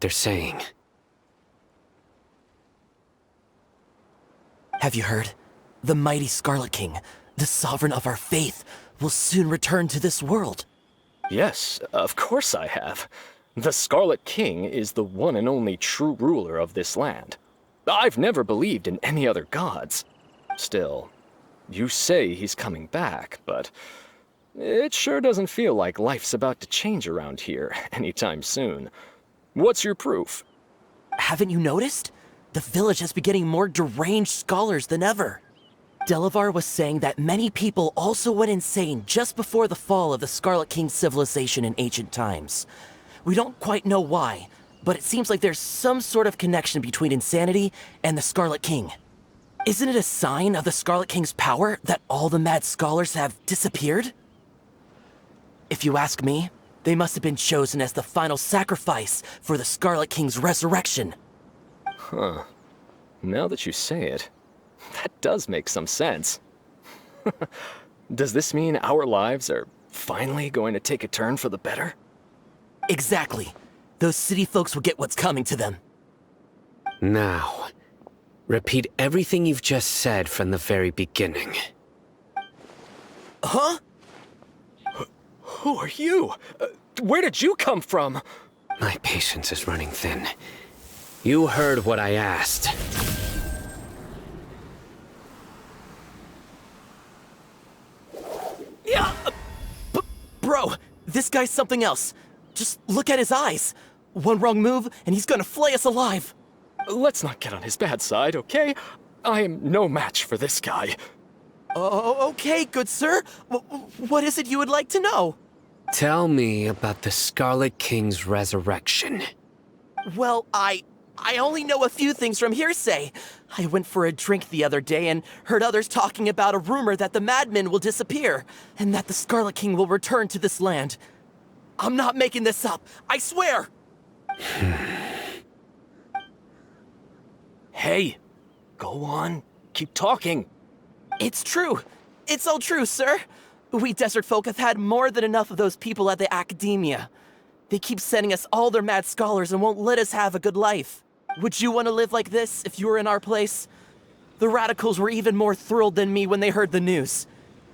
they're saying. Have you heard? The mighty Scarlet King, the sovereign of our faith, will soon return to this world. Yes, of course I have. The Scarlet King is the one and only true ruler of this land. I've never believed in any other gods. Still, you say he's coming back, but it sure doesn't feel like life's about to change around here anytime soon. What's your proof? Haven't you noticed? The village has been getting more deranged scholars than ever. Delavar was saying that many people also went insane just before the fall of the Scarlet King civilization in ancient times. We don't quite know why, but it seems like there's some sort of connection between insanity and the Scarlet King. Isn't it a sign of the Scarlet King's power that all the mad scholars have disappeared? If you ask me, they must have been chosen as the final sacrifice for the Scarlet King's resurrection. Huh. Now that you say it, that does make some sense. Does this mean our lives are finally going to take a turn for the better? Exactly. Those city folks will get what's coming to them. Now, repeat everything you've just said from the very beginning. Huh? Who are you? Where did you come from? My patience is running thin. You heard what I asked. Yeah! Bro, this guy's something else. Just look at his eyes. One wrong move, and he's gonna flay us alive. Let's not get on his bad side, okay? I am no match for this guy. Oh, okay, good sir. What is it you would like to know? Tell me about the Scarlet King's resurrection. Well, I only know a few things from hearsay. I went for a drink the other day and heard others talking about a rumor that the madmen will disappear, and that the Scarlet King will return to this land. I'm not making this up, I swear! Hey, go on, keep talking. It's true. It's all true, sir. We desert folk have had more than enough of those people at the academia. They keep sending us all their mad scholars and won't let us have a good life. Would you want to live like this if you were in our place? The radicals were even more thrilled than me when they heard the news.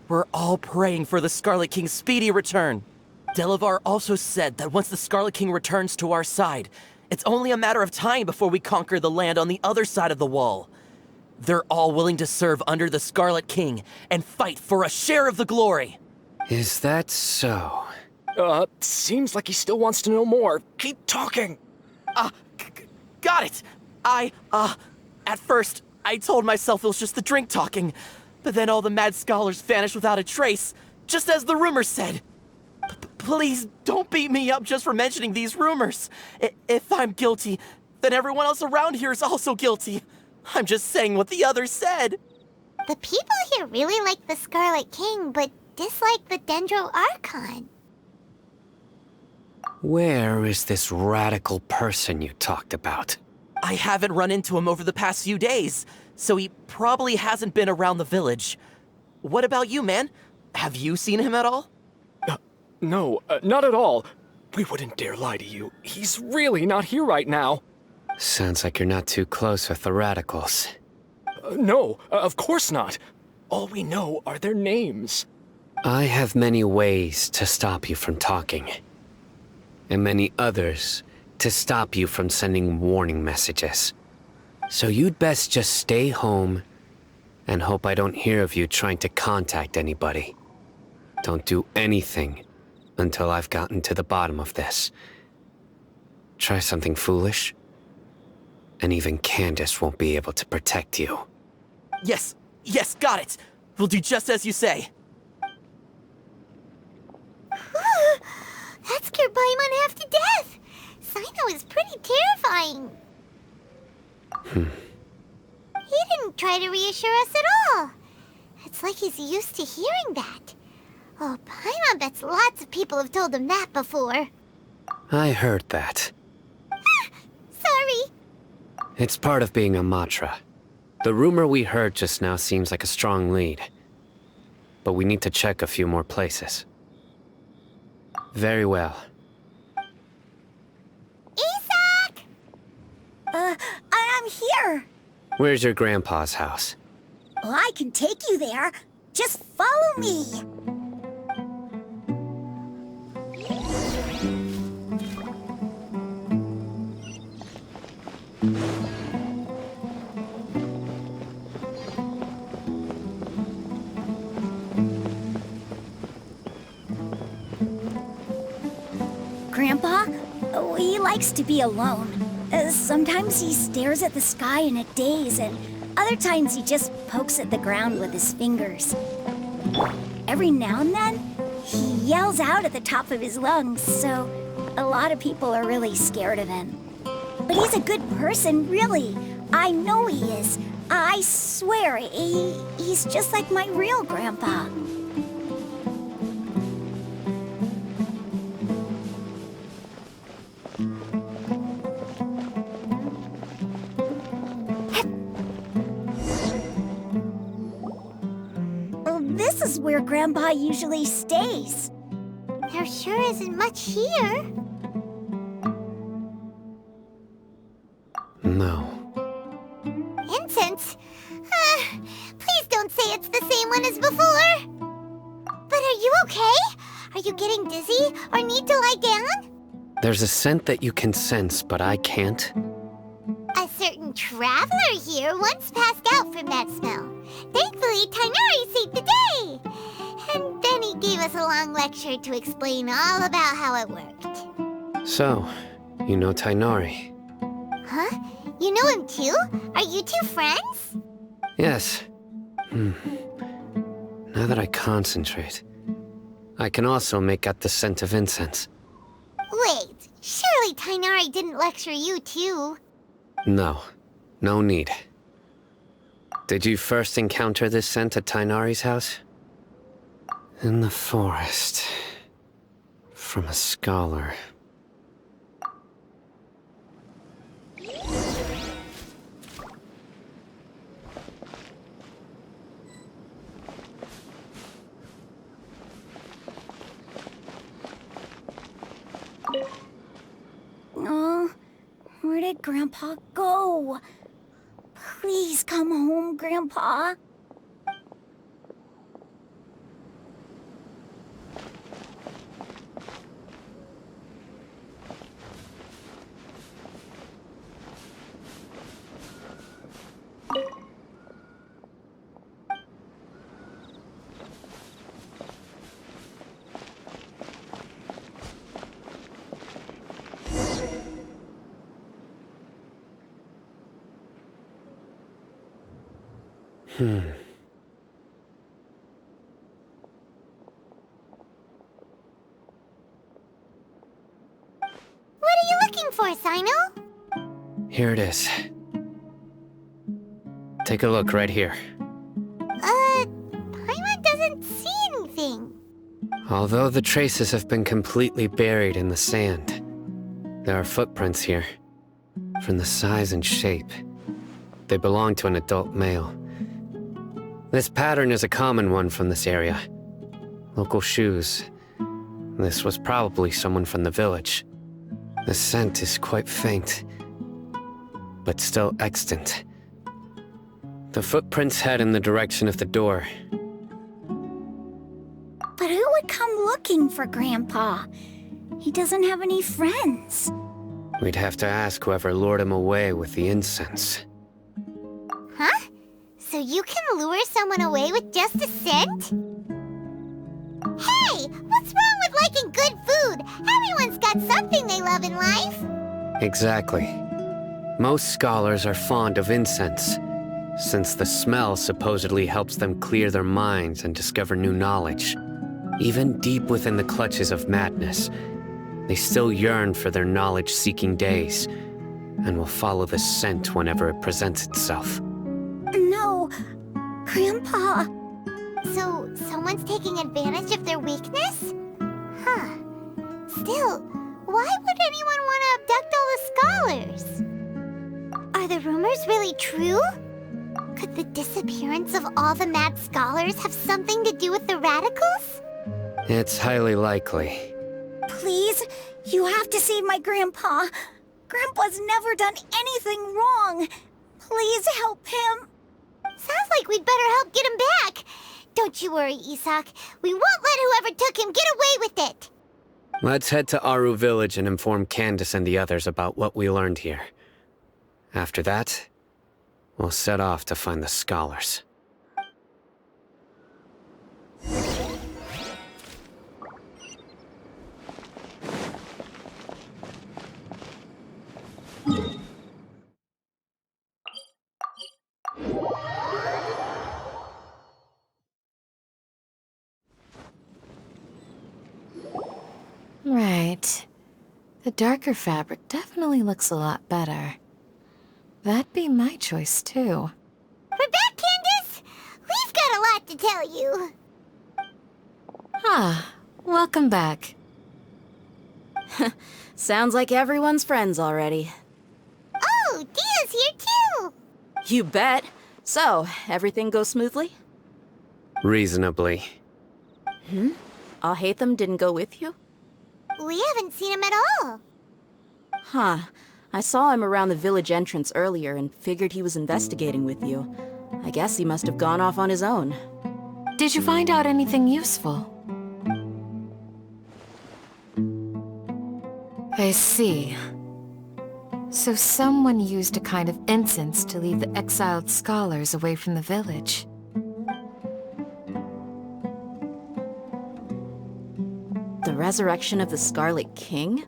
We're all praying for the Scarlet King's speedy return. Delavar also said that once the Scarlet King returns to our side, it's only a matter of time before we conquer the land on the other side of the wall. They're all willing to serve under the Scarlet King and fight for a share of the glory. Is that so? Seems like he still wants to know more. Keep talking. Got it. At first, I told myself it was just the drink talking, but then all the mad scholars vanished without a trace, just as the rumors said. Please don't beat me up just for mentioning these rumors. If I'm guilty, then everyone else around here is also guilty. I'm just saying what the others said. The people here really like the Scarlet King, but dislike the Dendro Archon. Where is this radical person you talked about? I haven't run into him over the past few days, so he probably hasn't been around the village. What about you, man? Have you seen him at all? No, not at all. We wouldn't dare lie to you. He's really not here right now. Sounds like you're not too close with the radicals. No, of course not. All we know are their names. I have many ways to stop you from talking. And many others to stop you from sending warning messages. So you'd best just stay home and hope I don't hear of you trying to contact anybody. Don't do anything until I've gotten to the bottom of this. Try something foolish, and even Candace won't be able to protect you. Yes, got it. We'll do just as you say. That scared Paimon half to death. Sino is pretty terrifying. He didn't try to reassure us at all. It's like he's used to hearing that. Oh, Paimon bets lots of people have told him that before. I heard that. Sorry. It's part of being a Matra. The rumor we heard just now seems like a strong lead. But we need to check a few more places. Very well. Isak! here. Where's your grandpa's house? Well, I can take you there. Just follow me. Grandpa, he likes to be alone. Sometimes he stares at the sky in a daze, and other times he just pokes at the ground with his fingers. Every now and then, he yells out at the top of his lungs, so a lot of people are really scared of him. But he's a good person, really. I know he is. I swear, he's just like my real grandpa. This is where Grandpa usually stays. There sure isn't much here. No. Incense? Please don't say it's the same one as before. But are you okay? Are you getting dizzy or need to lie down? There's a scent that you can sense, but I can't. A certain traveler here once passed out from that smell. Thankfully, Tainari saved the day. And then he gave us a long lecture to explain all about how it worked. So, you know Tainari? Huh? You know him too? Are you two friends? Yes. Now that I concentrate, I can also make out the scent of incense. Wait, surely Tainari didn't lecture you too. No, no need. Did you first encounter this scent at Tainari's house? In the forest. From a scholar. Oh, where did Grandpa go? Please come home, Grandpa. What are you looking for, Sino? Here it is. Take a look right here. Paimon doesn't see anything. Although the traces have been completely buried in the sand, there are footprints here. From the size and shape, they belong to an adult male. This pattern is a common one from this area. Local shoes. This was probably someone from the village. The scent is quite faint, but still extant. The footprints head in the direction of the door. But who would come looking for Grandpa? He doesn't have any friends. We'd have to ask whoever lured him away with the incense. Huh? So you can lure someone away with just a scent? Hey! What's wrong with liking good food? Everyone's got something they love in life. Exactly. Most scholars are fond of incense, since the smell supposedly helps them clear their minds and discover new knowledge. Even deep within the clutches of madness, they still yearn for their knowledge-seeking days, and will follow the scent whenever it presents itself. No, Grandpa. So, someone's taking advantage of their weakness? Huh. Still, why would anyone want to abduct all the scholars? Are the rumors really true? Could the disappearance of all the mad scholars have something to do with the radicals? It's highly likely. Please, you have to save my Grandpa. Grandpa's never done anything wrong. Please help him. Sounds like we'd better help get him back. Don't you worry, Isak. We won't let whoever took him get away with it. Let's head to Aru Village and inform Candace and the others about what we learned here. After that, we'll set off to find the scholars. Right. The darker fabric definitely looks a lot better. That'd be my choice, too. We're back, Candace! We've got a lot to tell you. Ah, welcome back. Sounds like everyone's friends already. Oh, Dia's here too! You bet. So, everything goes smoothly? Reasonably. Alhaitham didn't go with you? We haven't seen him at all. Huh. I saw him around the village entrance earlier and figured he was investigating with you. I guess he must have gone off on his own. Did you find out anything useful? I see. So someone used a kind of incense to lead the exiled scholars away from the village. The resurrection of the Scarlet King?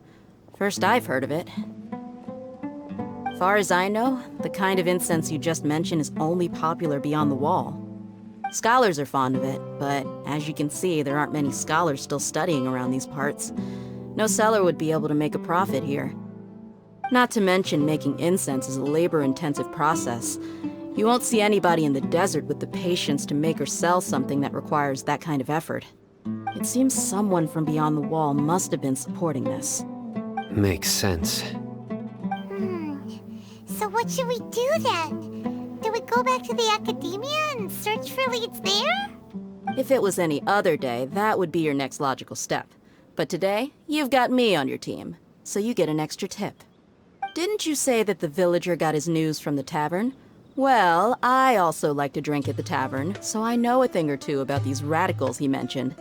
First I've heard of it. Far as I know, the kind of incense you just mentioned is only popular beyond the wall. Scholars are fond of it, but as you can see, there aren't many scholars still studying around these parts. No seller would be able to make a profit here. Not to mention, making incense is a labor-intensive process. You won't see anybody in the desert with the patience to make or sell something that requires that kind of effort. It seems someone from beyond the wall must have been supporting this. Makes sense. So what should we do then? Do we go back to the academia and search for leads there? If it was any other day, that would be your next logical step. But today, you've got me on your team, so you get an extra tip. Didn't you say that the villager got his news from the tavern? Well, I also like to drink at the tavern, so I know a thing or two about these radicals he mentioned.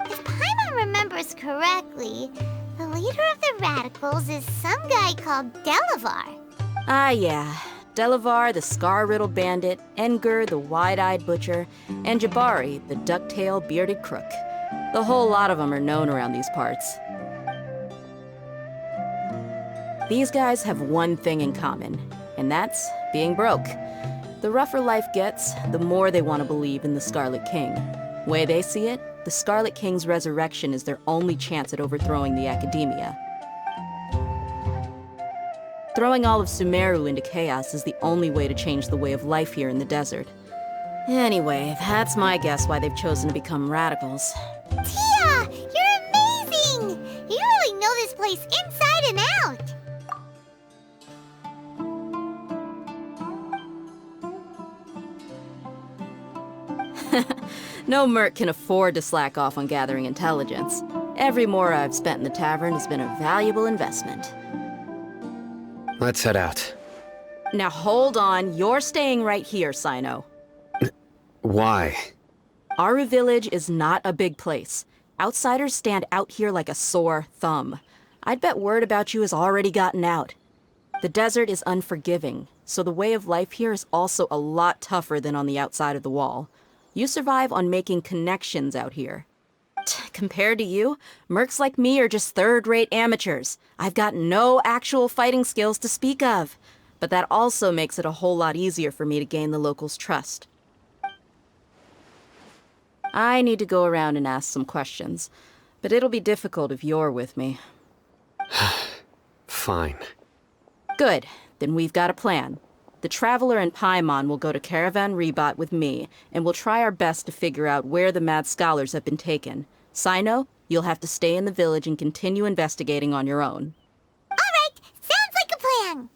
If Paimon remembers correctly, the leader of the radicals is some guy called Delavar. Ah, yeah. Delavar, the scar-riddled bandit, Engur, the wide-eyed butcher, and Jabari, the duck-tailed bearded crook. The whole lot of them are known around these parts. These guys have one thing in common, and that's being broke. The rougher life gets, the more they want to believe in the Scarlet King. Way they see it, the Scarlet King's resurrection is their only chance at overthrowing the academia. Throwing all of Sumeru into chaos is the only way to change the way of life here in the desert. Anyway, that's my guess why they've chosen to become radicals. Tia, you're amazing! You really know this place inside and out. No merc can afford to slack off on gathering intelligence. Every mora I've spent in the tavern has been a valuable investment. Let's head out. Now hold on, you're staying right here, Sino. Why? Aru Village is not a big place. Outsiders stand out here like a sore thumb. I'd bet word about you has already gotten out. The desert is unforgiving, so the way of life here is also a lot tougher than on the outside of the wall. You survive on making connections out here. Compared to you, mercs like me are just third-rate amateurs. I've got no actual fighting skills to speak of. But that also makes it a whole lot easier for me to gain the locals' trust. I need to go around and ask some questions, but it'll be difficult if you're with me. Fine. Good, then we've got a plan. The Traveler and Paimon will go to Caravan Rebat with me, and we'll try our best to figure out where the mad scholars have been taken. Sino, you'll have to stay in the village and continue investigating on your own. All right, sounds like a plan.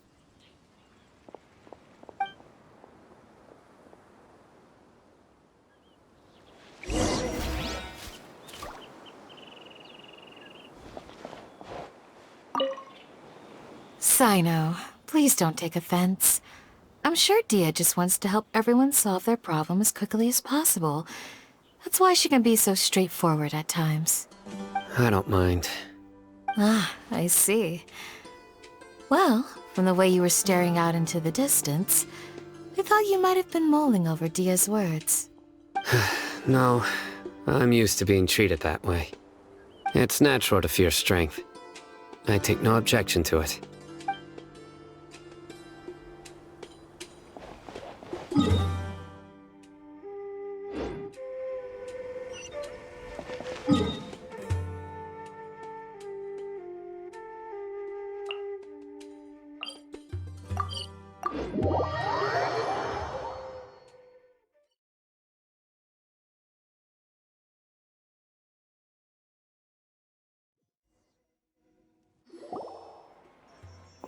Sino, please don't take offense. I'm sure Dia just wants to help everyone solve their problem as quickly as possible. That's why she can be so straightforward at times. I don't mind. Ah, I see. Well, from the way you were staring out into the distance, I thought you might have been mulling over Dia's words. No, I'm used to being treated that way. It's natural to fear strength. I take no objection to it.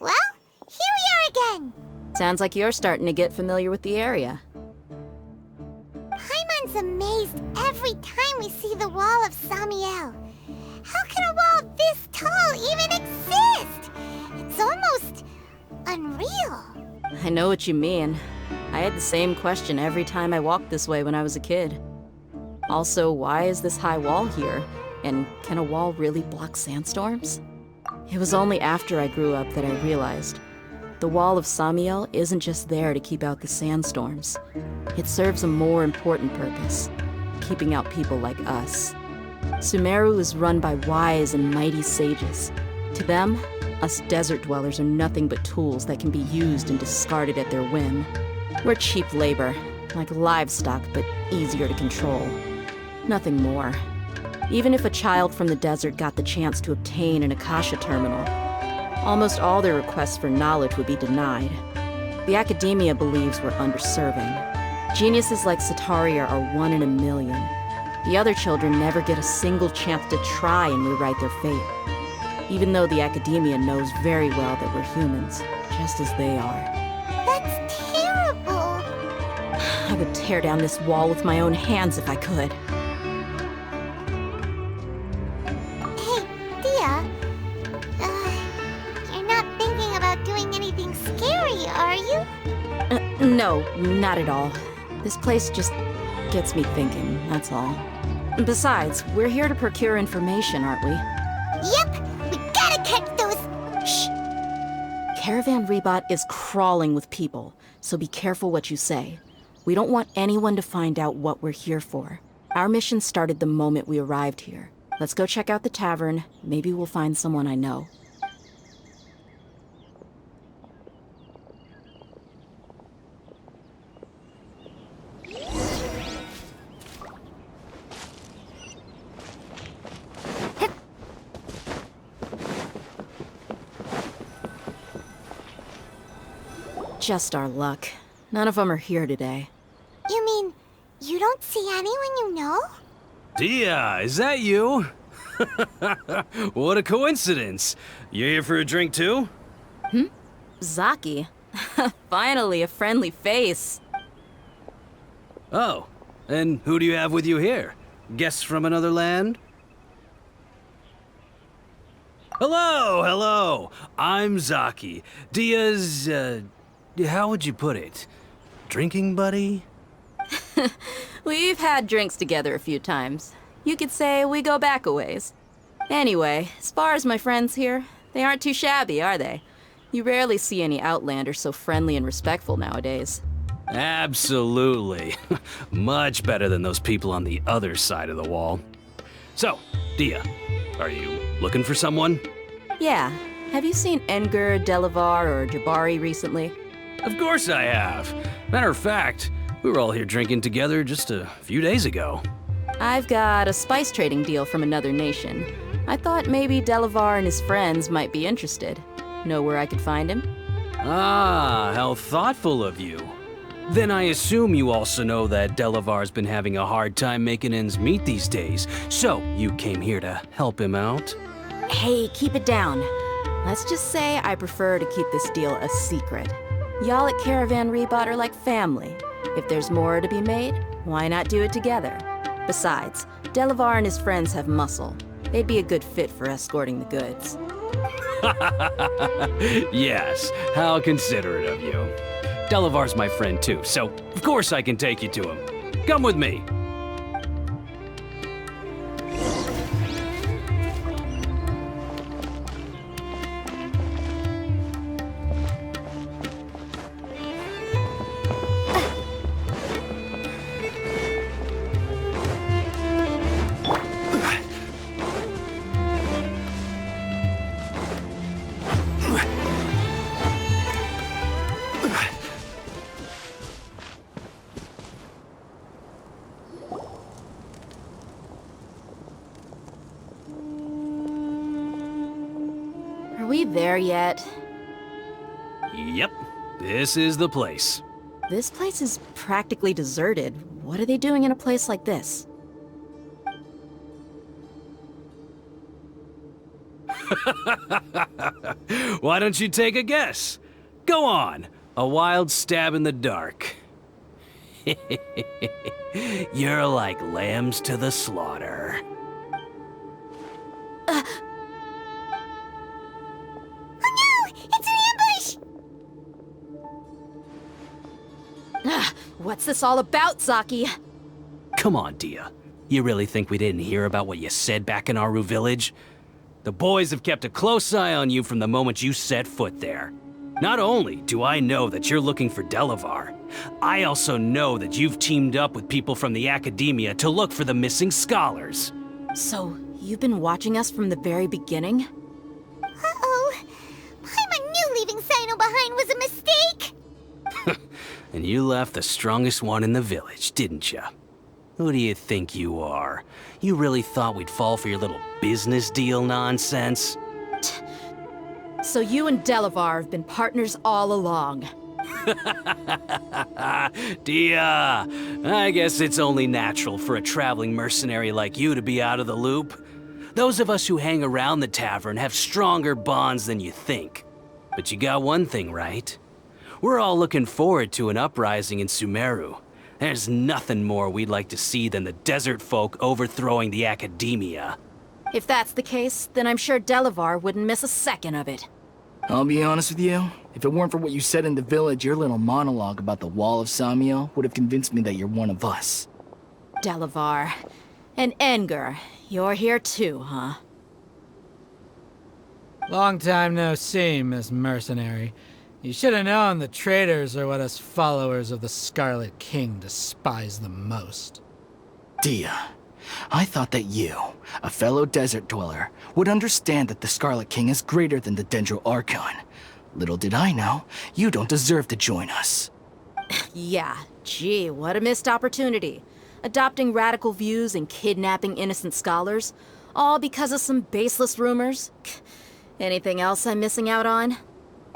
Well, here we are again. Sounds like you're starting to get familiar with the area. Paimon's amazed every time we see the wall of Samiel. How can a wall this tall even exist? It's almost unreal. I know what you mean. I had the same question every time I walked this way when I was a kid. Also, why is this high wall here? And can a wall really block sandstorms? It was only after I grew up that I realized the Wall of Samiel isn't just there to keep out the sandstorms. It serves a more important purpose, keeping out people like us. Sumeru is run by wise and mighty sages. To them, us desert dwellers are nothing but tools that can be used and discarded at their whim. We're cheap labor, like livestock, but easier to control. Nothing more. Even if a child from the desert got the chance to obtain an Akasha terminal, almost all their requests for knowledge would be denied. The academia believes we're underserving. Geniuses like Sataria are 1 in a million. The other children never get a single chance to try and rewrite their fate, even though the academia knows very well that we're humans, just as they are. That's terrible. I would tear down this wall with my own hands if I could. Hey, Dia. You're not thinking about doing anything scary, are you? No, not at all. This place just gets me thinking, that's all. Besides, we're here to procure information, aren't we? Yep, we gotta catch those. Shh! Caravan Rebot is crawling with people, so be careful what you say. We don't want anyone to find out what we're here for. Our mission started the moment we arrived here. Let's go check out the tavern. Maybe we'll find someone I know. Just our luck. None of them are here today. You mean, you don't see anyone you know? Dia, is that you? What a coincidence. You here for a drink too? Zaki. Finally, a friendly face. Oh, and who do you have with you here? Guests from another land? Hello, hello. I'm Zaki. Dia's, how would you put it? Drinking buddy? We've had drinks together a few times. You could say we go back a ways. Anyway, as far as my friends here, they aren't too shabby, are they? You rarely see any Outlanders so friendly and respectful nowadays. Absolutely. Much better than those people on the other side of the wall. So, Dia, are you looking for someone? Yeah. Have you seen Engur, Delavar, or Jabari recently? Of course I have. Matter of fact, we were all here drinking together just a few days ago. I've got a spice trading deal from another nation. I thought maybe Delavar and his friends might be interested. Know where I could find him? Ah, how thoughtful of you. Then I assume you also know that Delavar's been having a hard time making ends meet these days, so you came here to help him out? Hey, keep it down. Let's just say I prefer to keep this deal a secret. Y'all at Caravan Rebot are like family. If there's more to be made, why not do it together? Besides, Delavar and his friends have muscle. They'd be a good fit for escorting the goods. Yes, how considerate of you. Delavar's my friend too, so of course I can take you to him. Come with me. Are we there yet? Yep, this is the place. This place is practically deserted. What are they doing in a place like this? Why don't you take a guess? Go on, a wild stab in the dark. You're like lambs to the slaughter. What's this all about, Zaki? Come on, Dia. You really think we didn't hear about what you said back in Aru village? The boys have kept a close eye on you from the moment you set foot there. Not only do I know that you're looking for Delavar, I also know that you've teamed up with people from the Academia to look for the missing scholars. So, you've been watching us from the very beginning? Uh-oh. Paimon knew leaving Sino behind was a mistake! And you left the strongest one in the village, didn't you? Who do you think you are? You really thought we'd fall for your little business deal nonsense? So you and Delavar have been partners all along. Dia, I guess it's only natural for a traveling mercenary like you to be out of the loop. Those of us who hang around the tavern have stronger bonds than you think. But you got one thing right. We're all looking forward to an uprising in Sumeru. There's nothing more we'd like to see than the desert folk overthrowing the Academia. If that's the case, then I'm sure Delavar wouldn't miss a second of it. I'll be honest with you. If it weren't for what you said in the village, your little monologue about the Wall of Samiel would have convinced me that you're one of us. Delavar. And Enger, you're here too, huh? Long time no see, Miss Mercenary. You should have known the traitors are what us followers of the Scarlet King despise the most. Dia, I thought that you, a fellow desert dweller, would understand that the Scarlet King is greater than the Dendro Archon. Little did I know, you don't deserve to join us. Yeah, gee, what a missed opportunity. Adopting radical views and kidnapping innocent scholars, all because of some baseless rumors. Anything else I'm missing out on?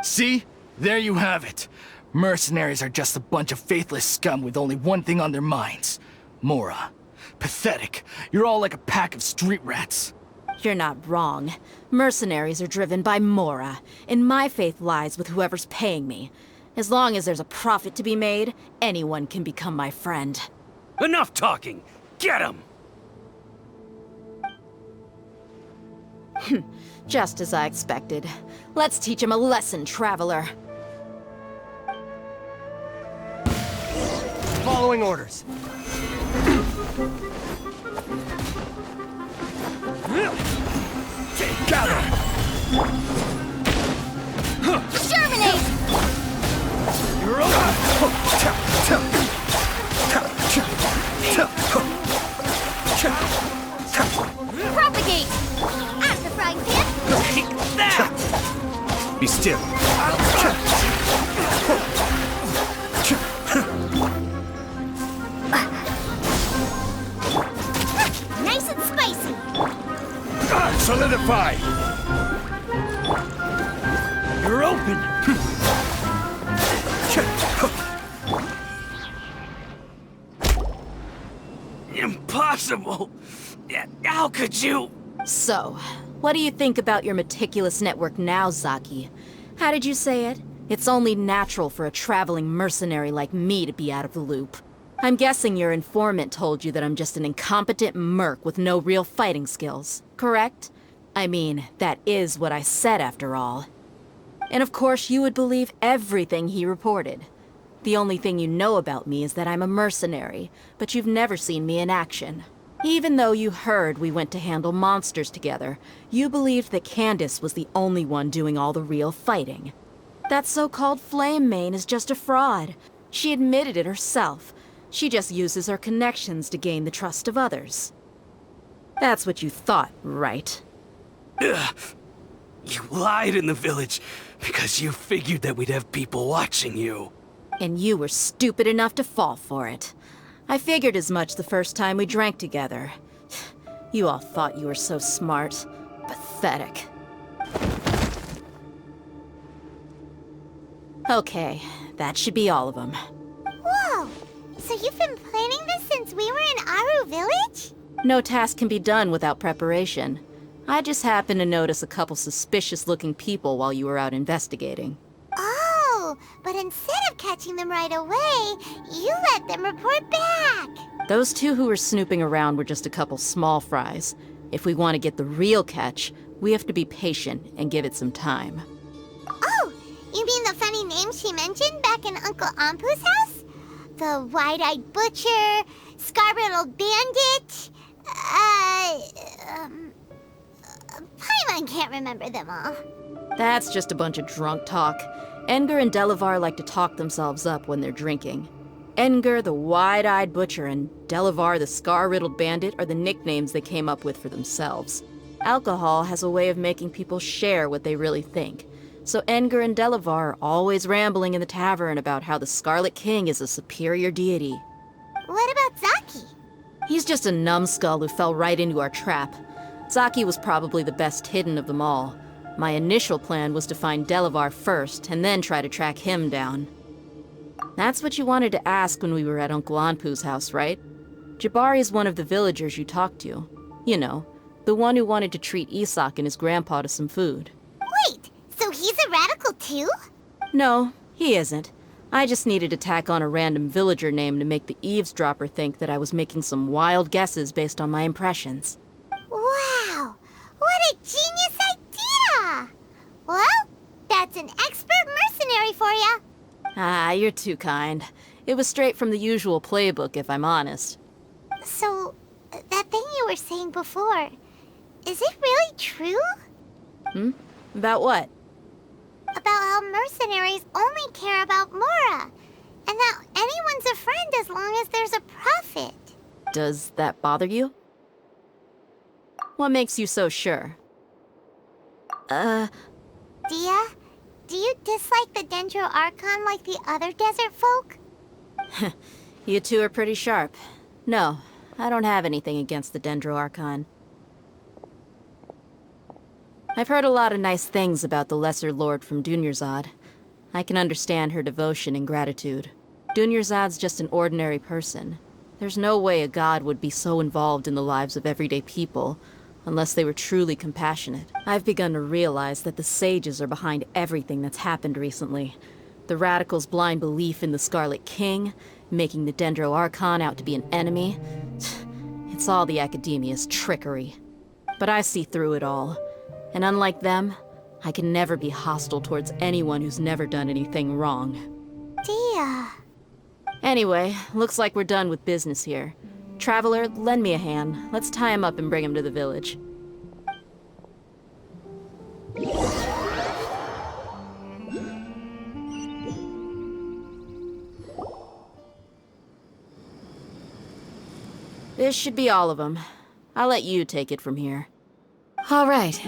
See? There you have it. Mercenaries are just a bunch of faithless scum with only one thing on their minds. Mora. Pathetic. You're all like a pack of street rats. You're not wrong. Mercenaries are driven by Mora, and my faith lies with whoever's paying me. As long as there's a profit to be made, anyone can become my friend. Enough talking! Get him! Just as I expected. Let's teach him a lesson, traveler. Following orders. Gather! Exterminate! You're Propagate! At the frying pan! Take that! Be still. Nice and spicy! Solidify! You're open! Impossible! How could you? So, what do you think about your meticulous network now, Zaki? How did you say it? It's only natural for a traveling mercenary like me to be out of the loop. I'm guessing your informant told you that I'm just an incompetent merc with no real fighting skills, correct? I mean, that is what I said after all. And of course you would believe everything he reported. The only thing you know about me is that I'm a mercenary, but you've never seen me in action. Even though you heard we went to handle monsters together, you believed that Candace was the only one doing all the real fighting. That so-called Flame Mane is just a fraud. She admitted it herself. She just uses her connections to gain the trust of others. That's what you thought, right? Ugh. You lied in the village because you figured that we'd have people watching you. And you were stupid enough to fall for it. I figured as much the first time we drank together. You all thought you were so smart. Pathetic. Okay, that should be all of them. Whoa! So you've been planning this since we were in Aru Village? No task can be done without preparation. I just happened to notice a couple suspicious-looking people while you were out investigating. Oh, but instead of catching them right away, you let them report back. Those two who were snooping around were just a couple small fries. If we want to get the real catch, we have to be patient and give it some time. Oh, you mean the funny name she mentioned back in Uncle Ampu's house? The wide-eyed butcher, scar-riddled bandit, Paimon can't remember them all. That's just a bunch of drunk talk. Edgar and Delavar like to talk themselves up when they're drinking. Edgar, the wide-eyed butcher, and Delavar, the scar-riddled bandit, are the nicknames they came up with for themselves. Alcohol has a way of making people share what they really think. So Edgar and Delavar are always rambling in the tavern about how the Scarlet King is a superior deity. What about Zaki? He's just a numbskull who fell right into our trap. Zaki was probably the best hidden of them all. My initial plan was to find Delavar first, and then try to track him down. That's what you wanted to ask when we were at Uncle Anpu's house, right? Jabari is one of the villagers you talked to. You know, the one who wanted to treat Isak and his grandpa to some food. Wait, so he's a radical too? No, he isn't. I just needed to tack on a random villager name to make the eavesdropper think that I was making some wild guesses based on my impressions. Wow, what a genius idea! Well, that's an expert mercenary for ya. Ah, you're too kind. It was straight from the usual playbook, if I'm honest. So, that thing you were saying before, is it really true? About what? About how mercenaries only care about Mora, and that anyone's a friend as long as there's a profit. Does that bother you? What makes you so sure? Dia, do you dislike the Dendro Archon like the other desert folk? You two are pretty sharp. No, I don't have anything against the Dendro Archon. I've heard a lot of nice things about the Lesser Lord from Dunyarzad. I can understand her devotion and gratitude. Dunyarzad's just an ordinary person. There's no way a god would be so involved in the lives of everyday people, unless they were truly compassionate. I've begun to realize that the sages are behind everything that's happened recently. The radicals' blind belief in the Scarlet King, making the Dendro Archon out to be an enemy. It's all the Academia's trickery. But I see through it all. And unlike them, I can never be hostile towards anyone who's never done anything wrong. Dia. Anyway, looks like we're done with business here. Traveler, lend me a hand. Let's tie him up and bring him to the village. This should be all of them. I'll let you take it from here. All right.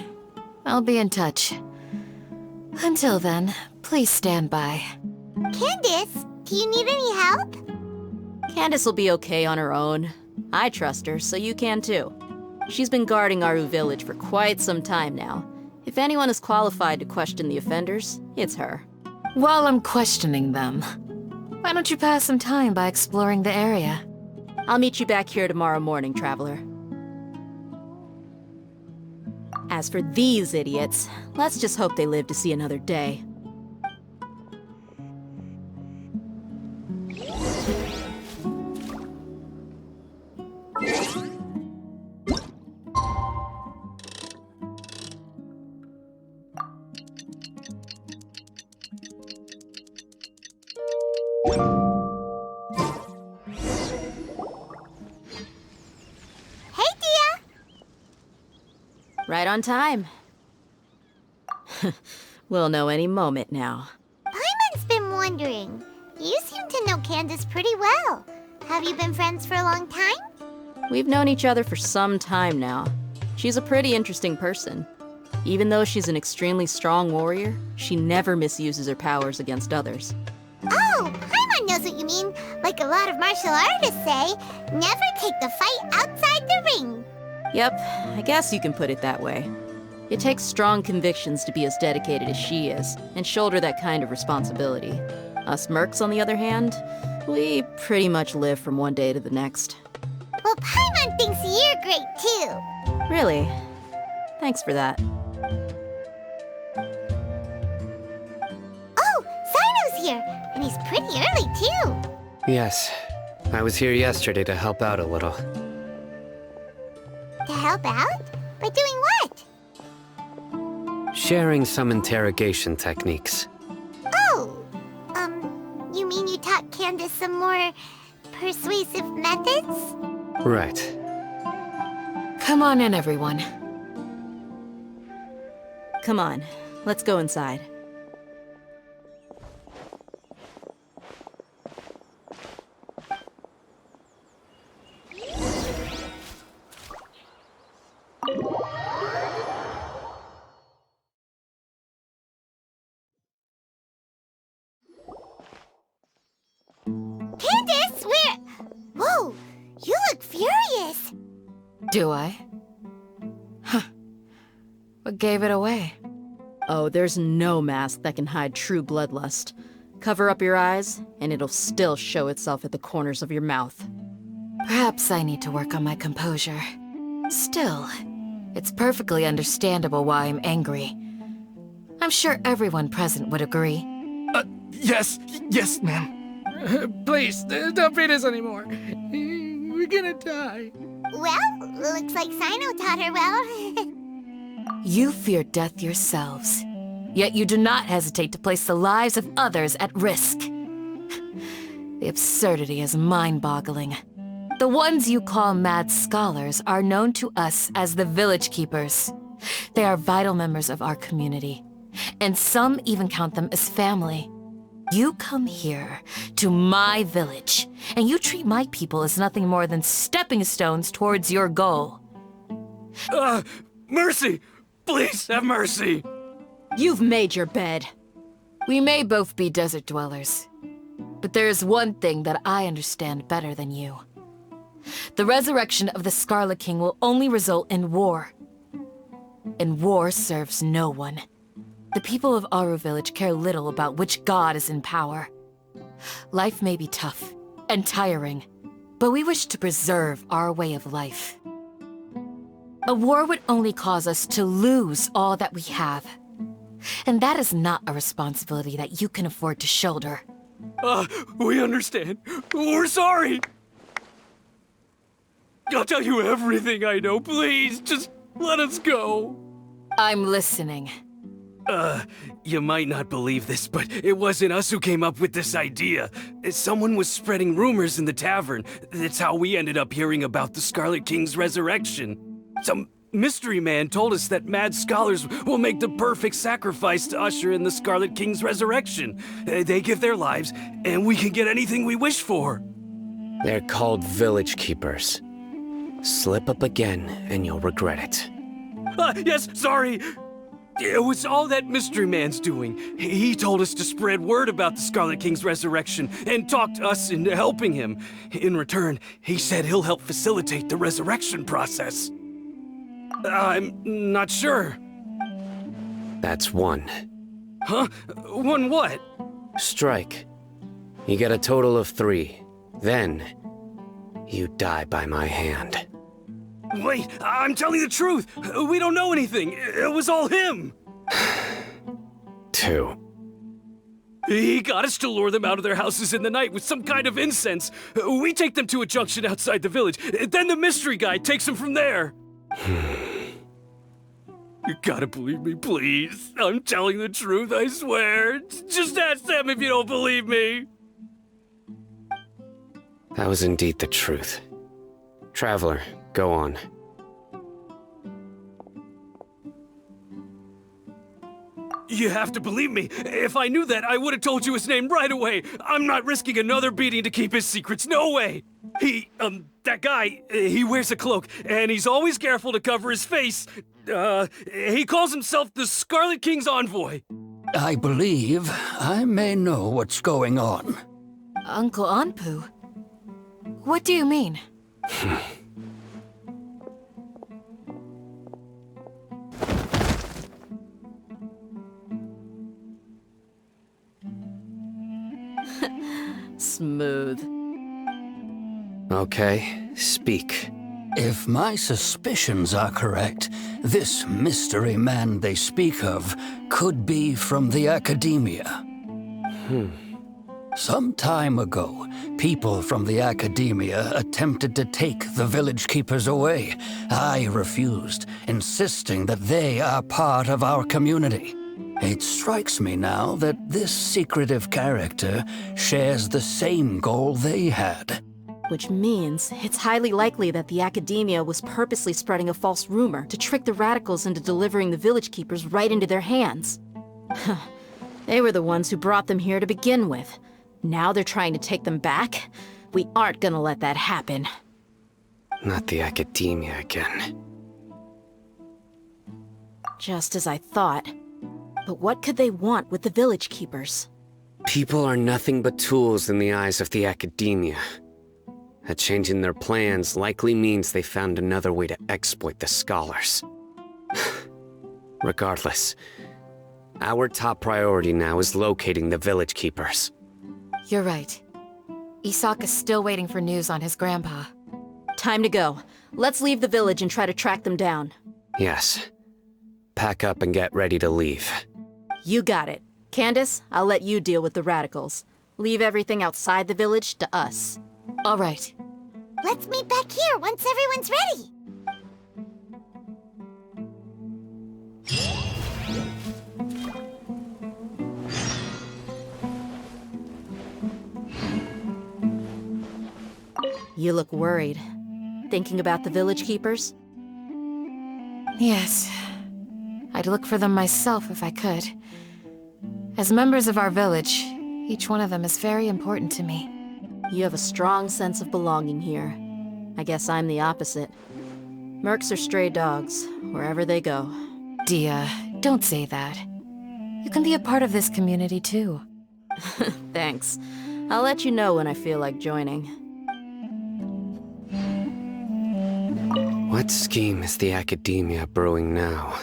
I'll be in touch. Until then, please stand by. Candace, do you need any help? Candace will be okay on her own. I trust her, so you can too. She's been guarding Aru Village for quite some time now. If anyone is qualified to question the offenders, it's her. While I'm questioning them, why don't you pass some time by exploring the area? I'll meet you back here tomorrow morning, Traveler. As for these idiots, let's just hope they live to see another day. Hey, Dia! Right on time. We'll know any moment now. Paimon's been wondering. You seem to know Candace pretty well. Have you been friends for a long time? We've known each other for some time now. She's a pretty interesting person. Even though she's an extremely strong warrior, she never misuses her powers against others. Oh, Paimon knows what you mean. Like a lot of martial artists say, never take the fight outside the ring. Yep, I guess you can put it that way. It takes strong convictions to be as dedicated as she is, and shoulder that kind of responsibility. Us mercs, on the other hand, we pretty much live from one day to the next. Well, Paimon thinks you're great too. Really? Thanks for that. Oh, Sino's here, and he's pretty early too. Yes, I was here yesterday to help out a little. To help out? By doing what? Sharing some interrogation techniques. Oh, you mean you taught Candace some more persuasive methods? Right. Come on in, everyone. Come on, let's go inside. Candace, where? Whoa, you look furious. Do I? Huh. What gave it away? Oh, there's no mask that can hide true bloodlust. Cover up your eyes, and it'll still show itself at the corners of your mouth. Perhaps I need to work on my composure. Still, it's perfectly understandable why I'm angry. I'm sure everyone present would agree. Yes, ma'am. Please, don't beat us anymore. We're gonna die. Well, looks like Sino taught her well. You fear death yourselves, yet you do not hesitate to place the lives of others at risk. The absurdity is mind-boggling. The ones you call mad scholars are known to us as the Village Keepers. They are vital members of our community, and some even count them as family. You come here, to my village, and you treat my people as nothing more than stepping stones towards your goal. Mercy! Please have mercy! You've made your bed. We may both be desert dwellers, but there is one thing that I understand better than you. The resurrection of the Scarlet King will only result in war. And war serves no one. The people of Aru Village care little about which god is in power. Life may be tough and tiring, but we wish to preserve our way of life. A war would only cause us to lose all that we have. And that is not a responsibility that you can afford to shoulder. We understand. We're sorry! I'll tell you everything I know, please. Just let us go. I'm listening. You might not believe this, but it wasn't us who came up with this idea. Someone was spreading rumors in the tavern. That's how we ended up hearing about the Scarlet King's resurrection. Some mystery man told us that mad scholars will make the perfect sacrifice to usher in the Scarlet King's resurrection. They give their lives, and we can get anything we wish for. They're called Village Keepers. Slip up again, and you'll regret it. Yes, sorry. It was all that mystery man's doing. He told us to spread word about the Scarlet King's resurrection and talked us into helping him. In return, he said he'll help facilitate the resurrection process. I'm not sure. That's one. Huh? One what? Strike. You get a total of 3. Then, you die by my hand. Wait, I'm telling the truth. We don't know anything. It was all him. 2. He got us to lure them out of their houses in the night with some kind of incense. We take them to a junction outside the village. Then the mystery guy takes them from there. You gotta believe me, please. I'm telling the truth, I swear. Just ask them if you don't believe me. That was indeed the truth. Traveler, go on. You have to believe me. If I knew that, I would have told you his name right away. I'm not risking another beating to keep his secrets. No way. That guy, he wears a cloak, and he's always careful to cover his face. He calls himself the Scarlet King's envoy. I believe I may know what's going on. Uncle Anpu? What do you mean? Smooth. Okay, speak. If my suspicions are correct, this mystery man they speak of could be from the Academia. Some time ago, people from the Academia attempted to take the village keepers away. I refused, insisting that they are part of our community. It strikes me now that this secretive character shares the same goal they had. Which means it's highly likely that the Academia was purposely spreading a false rumor to trick the radicals into delivering the village keepers right into their hands. They were the ones who brought them here to begin with. Now they're trying to take them back? We aren't gonna let that happen. Not the Academia again. Just as I thought. But what could they want with the village keepers? People are nothing but tools in the eyes of the Academia. A change in their plans likely means they found another way to exploit the scholars. Regardless, our top priority now is locating the village keepers. You're right. Isaka's still waiting for news on his grandpa. Time to go. Let's leave the village and try to track them down. Yes. Pack up and get ready to leave. You got it. Candace, I'll let you deal with the radicals. Leave everything outside the village to us. All right. Let's meet back here once everyone's ready. You look worried. Thinking about the village keepers? Yes. I'd look for them myself if I could. As members of our village, each one of them is very important to me. You have a strong sense of belonging here. I guess I'm the opposite. Mercs are stray dogs, wherever they go. Dia, don't say that. You can be a part of this community too. Thanks. I'll let you know when I feel like joining. What scheme is the Academia brewing now?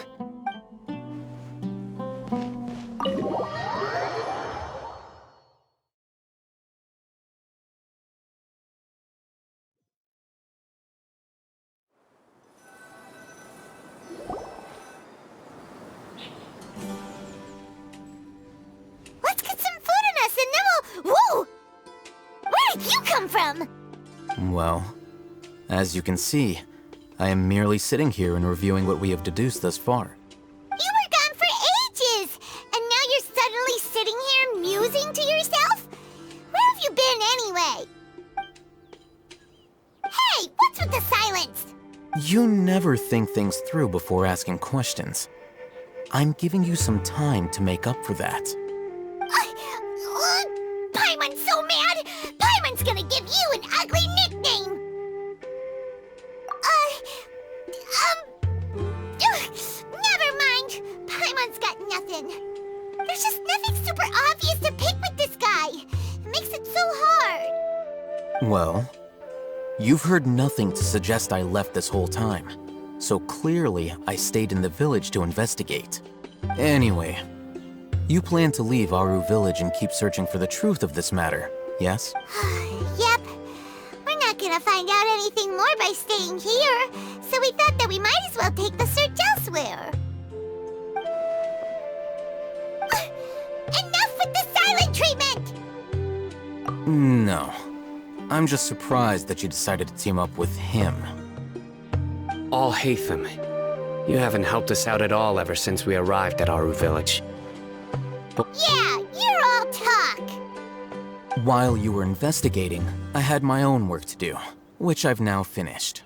Let's get some food in us and then we'll... Whoa! Where did you come from? Well, as you can see, I am merely sitting here and reviewing what we have deduced thus far. You were gone for ages! And now you're suddenly sitting here musing to yourself? Where have you been anyway? Hey, what's with the silence? You never think things through before asking questions. I'm giving you some time to make up for that. Paimon's so mad! Paimon's gonna give you an ugly nickname! Never mind. Paimon's got nothing. There's just nothing super obvious to pick with this guy. It makes it so hard. Well, you've heard nothing to suggest I left this whole time, so clearly I stayed in the village to investigate. Anyway, you plan to leave Aru Village and keep searching for the truth of this matter, yes? Yep. We're not gonna find out anything more by staying here, so we thought that we might as well take the search elsewhere. Enough with the silent treatment! No. I'm just surprised that you decided to team up with him. All Hatham. You haven't helped us out at all ever since we arrived at Aru Village. Yeah, you're all talk. While you were investigating, I had my own work to do, which I've now finished.